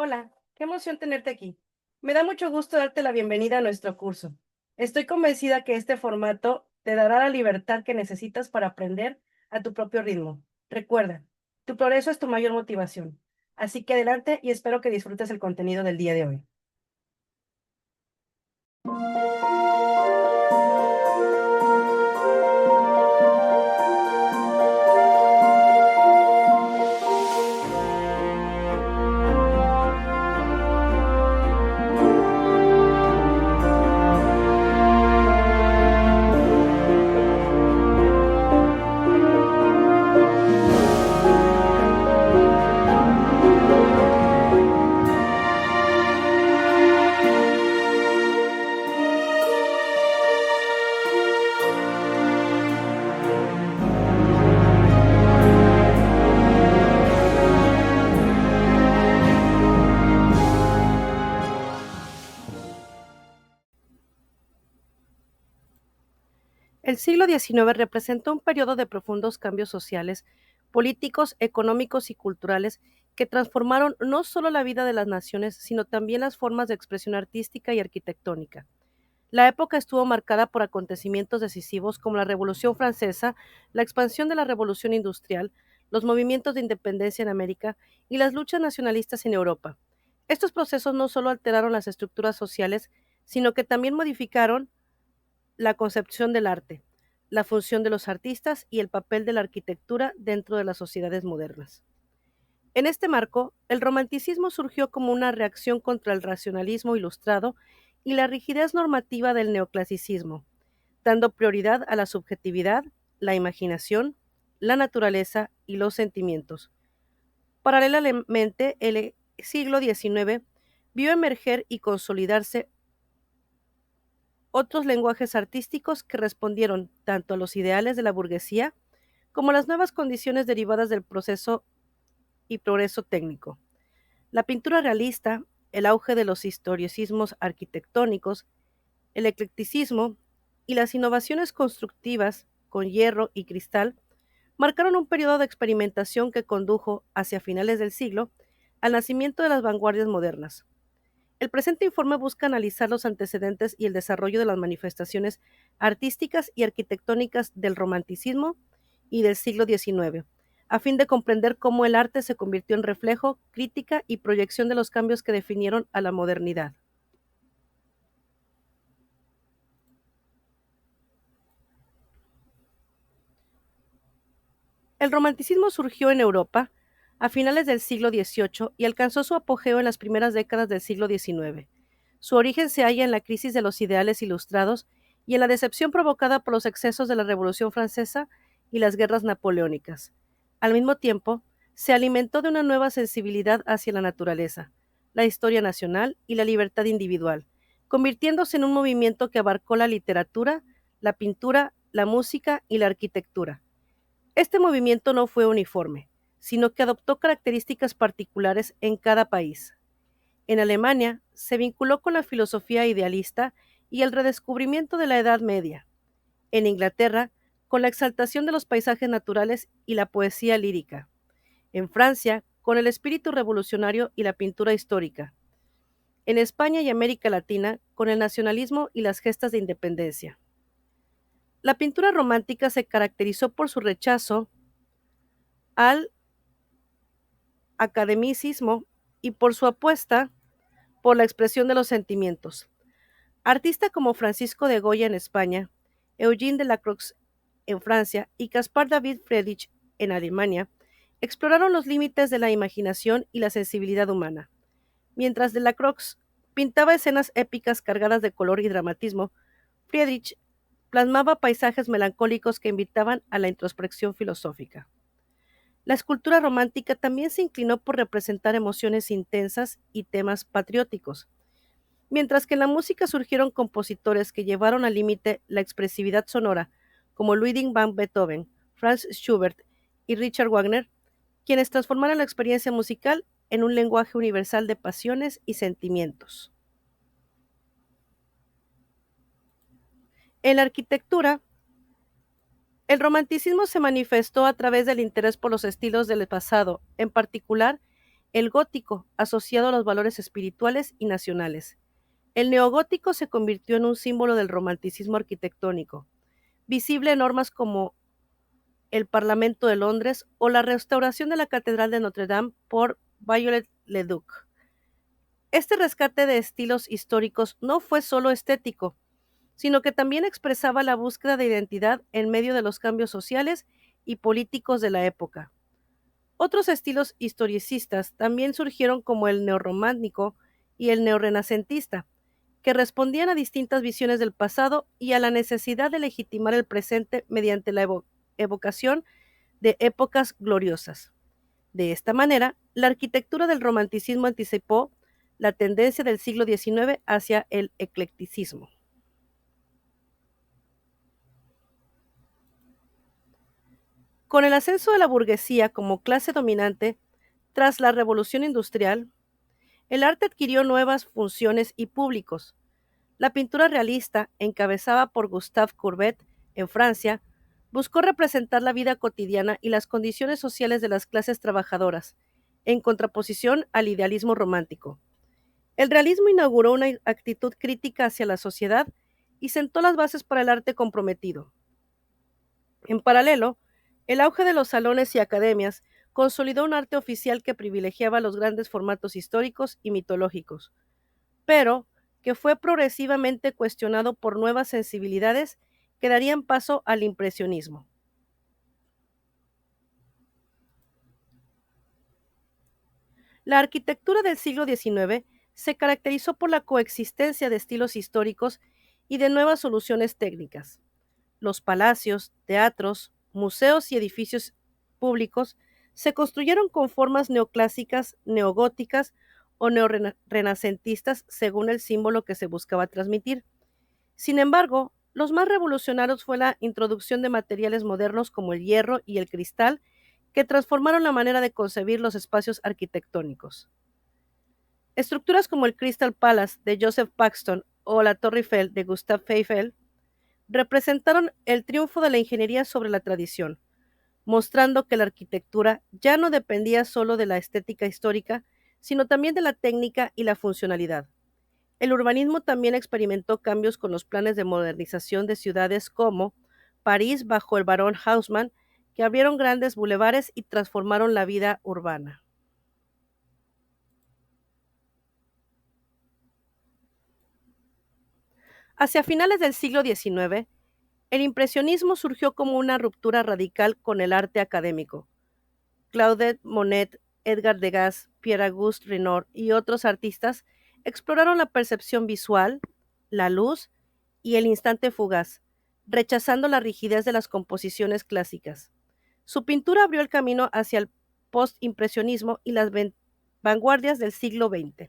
Hola, qué emoción tenerte aquí. Me da mucho gusto darte la bienvenida a nuestro curso. Estoy convencida que este formato te dará la libertad que necesitas para aprender a tu propio ritmo. Recuerda, tu progreso es tu mayor motivación. Así que adelante y espero que disfrutes el contenido del día de hoy. El siglo XIX representó un periodo de profundos cambios sociales, políticos, económicos y culturales que transformaron no solo la vida de las naciones, sino también las formas de expresión artística y arquitectónica. La época estuvo marcada por acontecimientos decisivos como la Revolución Francesa, la expansión de la Revolución Industrial, los movimientos de independencia en América y las luchas nacionalistas en Europa. Estos procesos no solo alteraron las estructuras sociales, sino que también modificaron la concepción del arte, la función de los artistas y el papel de la arquitectura dentro de las sociedades modernas. En este marco, el romanticismo surgió como una reacción contra el racionalismo ilustrado y la rigidez normativa del neoclasicismo, dando prioridad a la subjetividad, la imaginación, la naturaleza y los sentimientos. Paralelamente, el siglo XIX vio emerger y consolidarse otros lenguajes artísticos que respondieron tanto a los ideales de la burguesía como a las nuevas condiciones derivadas del proceso y progreso técnico. La pintura realista, el auge de los historicismos arquitectónicos, el eclecticismo y las innovaciones constructivas con hierro y cristal marcaron un periodo de experimentación que condujo, hacia finales del siglo, al nacimiento de las vanguardias modernas. El presente informe busca analizar los antecedentes y el desarrollo de las manifestaciones artísticas y arquitectónicas del romanticismo y del siglo XIX, a fin de comprender cómo el arte se convirtió en reflejo, crítica y proyección de los cambios que definieron a la modernidad. El romanticismo surgió en Europa a finales del siglo XVIII y alcanzó su apogeo en las primeras décadas del siglo XIX. Su origen se halla en la crisis de los ideales ilustrados y en la decepción provocada por los excesos de la Revolución Francesa y las guerras napoleónicas. Al mismo tiempo, se alimentó de una nueva sensibilidad hacia la naturaleza, la historia nacional y la libertad individual, convirtiéndose en un movimiento que abarcó la literatura, la pintura, la música y la arquitectura. Este movimiento no fue uniforme, sino que adoptó características particulares en cada país. En Alemania se vinculó con la filosofía idealista y el redescubrimiento de la Edad Media. En Inglaterra, con la exaltación de los paisajes naturales y la poesía lírica. En Francia, con el espíritu revolucionario y la pintura histórica. En España y América Latina, con el nacionalismo y las gestas de independencia. La pintura romántica se caracterizó por su rechazo al academicismo y por su apuesta por la expresión de los sentimientos. Artistas como Francisco de Goya en España, Eugène Delacroix en Francia y Caspar David Friedrich en Alemania exploraron los límites de la imaginación y la sensibilidad humana. Mientras Delacroix pintaba escenas épicas cargadas de color y dramatismo, Friedrich plasmaba paisajes melancólicos que invitaban a la introspección filosófica. La escultura romántica también se inclinó por representar emociones intensas y temas patrióticos, mientras que en la música surgieron compositores que llevaron al límite la expresividad sonora, como Ludwig van Beethoven, Franz Schubert y Richard Wagner, quienes transformaron la experiencia musical en un lenguaje universal de pasiones y sentimientos. En la arquitectura, el romanticismo se manifestó a través del interés por los estilos del pasado, en particular el gótico, asociado a los valores espirituales y nacionales. El neogótico se convirtió en un símbolo del romanticismo arquitectónico, visible en normas como el Parlamento de Londres o la restauración de la Catedral de Notre Dame por Viollet-le-Duc. Este rescate de estilos históricos no fue solo estético, sino que también expresaba la búsqueda de identidad en medio de los cambios sociales y políticos de la época. Otros estilos historicistas también surgieron como el neorrománico y el neorrenacentista, que respondían a distintas visiones del pasado y a la necesidad de legitimar el presente mediante la evocación de épocas gloriosas. De esta manera, la arquitectura del romanticismo anticipó la tendencia del siglo XIX hacia el eclecticismo. Con el ascenso de la burguesía como clase dominante, tras la revolución industrial, el arte adquirió nuevas funciones y públicos. La pintura realista, encabezada por Gustave Courbet en Francia, buscó representar la vida cotidiana y las condiciones sociales de las clases trabajadoras, en contraposición al idealismo romántico. El realismo inauguró una actitud crítica hacia la sociedad y sentó las bases para el arte comprometido. En paralelo, el auge de los salones y academias consolidó un arte oficial que privilegiaba los grandes formatos históricos y mitológicos, pero que fue progresivamente cuestionado por nuevas sensibilidades que darían paso al impresionismo. La arquitectura del siglo XIX se caracterizó por la coexistencia de estilos históricos y de nuevas soluciones técnicas. Los palacios, teatros, museos y edificios públicos se construyeron con formas neoclásicas, neogóticas o neorrenacentistas según el símbolo que se buscaba transmitir. Sin embargo, los más revolucionarios fue la introducción de materiales modernos como el hierro y el cristal que transformaron la manera de concebir los espacios arquitectónicos. Estructuras como el Crystal Palace de Joseph Paxton o la Torre Eiffel de Gustave Eiffel representaron el triunfo de la ingeniería sobre la tradición, mostrando que la arquitectura ya no dependía solo de la estética histórica, sino también de la técnica y la funcionalidad. El urbanismo también experimentó cambios con los planes de modernización de ciudades como París bajo el barón Haussmann, que abrieron grandes bulevares y transformaron la vida urbana. Hacia finales del siglo XIX, el impresionismo surgió como una ruptura radical con el arte académico. Claude Monet, Edgar Degas, Pierre-Auguste Renoir y otros artistas exploraron la percepción visual, la luz y el instante fugaz, rechazando la rigidez de las composiciones clásicas. Su pintura abrió el camino hacia el postimpresionismo y las vanguardias del siglo XX.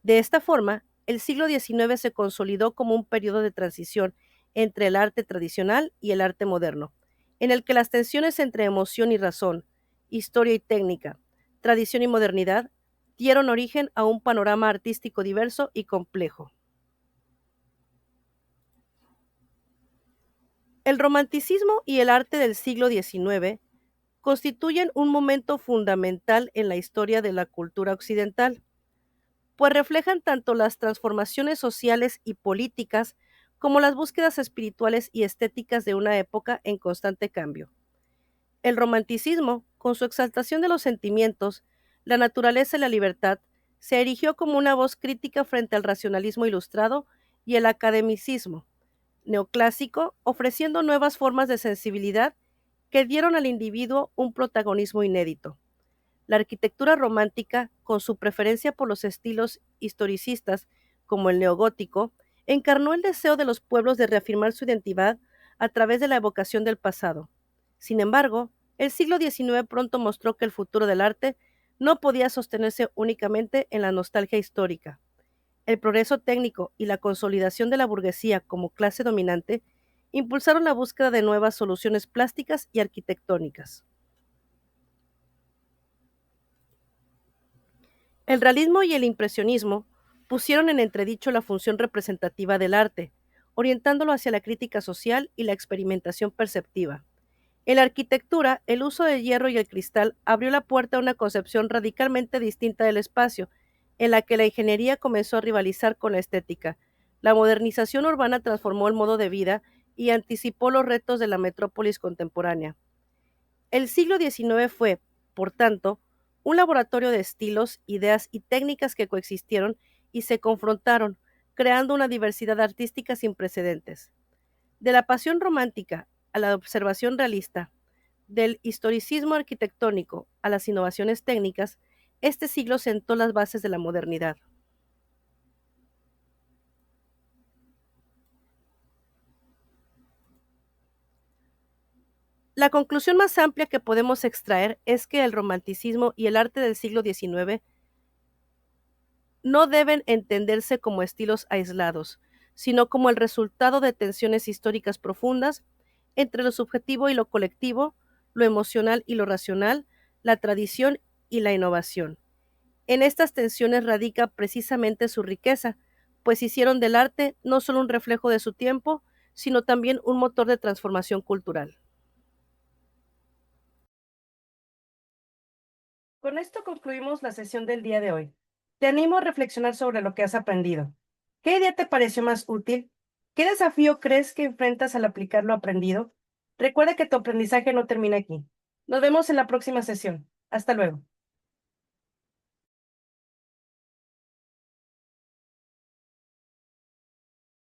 De esta forma, el siglo XIX se consolidó como un periodo de transición entre el arte tradicional y el arte moderno, en el que las tensiones entre emoción y razón, historia y técnica, tradición y modernidad, dieron origen a un panorama artístico diverso y complejo. El romanticismo y el arte del siglo XIX constituyen un momento fundamental en la historia de la cultura occidental, pues reflejan tanto las transformaciones sociales y políticas como las búsquedas espirituales y estéticas de una época en constante cambio. El romanticismo, con su exaltación de los sentimientos, la naturaleza y la libertad, se erigió como una voz crítica frente al racionalismo ilustrado y el academicismo neoclásico, ofreciendo nuevas formas de sensibilidad que dieron al individuo un protagonismo inédito. La arquitectura romántica, con su preferencia por los estilos historicistas como el neogótico, encarnó el deseo de los pueblos de reafirmar su identidad a través de la evocación del pasado. Sin embargo, el siglo XIX pronto mostró que el futuro del arte no podía sostenerse únicamente en la nostalgia histórica. El progreso técnico y la consolidación de la burguesía como clase dominante impulsaron la búsqueda de nuevas soluciones plásticas y arquitectónicas. El realismo y el impresionismo pusieron en entredicho la función representativa del arte, orientándolo hacia la crítica social y la experimentación perceptiva. En la arquitectura, el uso del hierro y el cristal abrió la puerta a una concepción radicalmente distinta del espacio, en la que la ingeniería comenzó a rivalizar con la estética. La modernización urbana transformó el modo de vida y anticipó los retos de la metrópolis contemporánea. El siglo XIX fue, por tanto, un laboratorio de estilos, ideas y técnicas que coexistieron y se confrontaron, creando una diversidad artística sin precedentes. De la pasión romántica a la observación realista, del historicismo arquitectónico a las innovaciones técnicas, este siglo sentó las bases de la modernidad. La conclusión más amplia que podemos extraer es que el romanticismo y el arte del siglo XIX no deben entenderse como estilos aislados, sino como el resultado de tensiones históricas profundas entre lo subjetivo y lo colectivo, lo emocional y lo racional, la tradición y la innovación. En estas tensiones radica precisamente su riqueza, pues hicieron del arte no solo un reflejo de su tiempo, sino también un motor de transformación cultural. Con esto concluimos la sesión del día de hoy. Te animo a reflexionar sobre lo que has aprendido. ¿Qué idea te pareció más útil? ¿Qué desafío crees que enfrentas al aplicar lo aprendido? Recuerda que tu aprendizaje no termina aquí. Nos vemos en la próxima sesión. Hasta luego.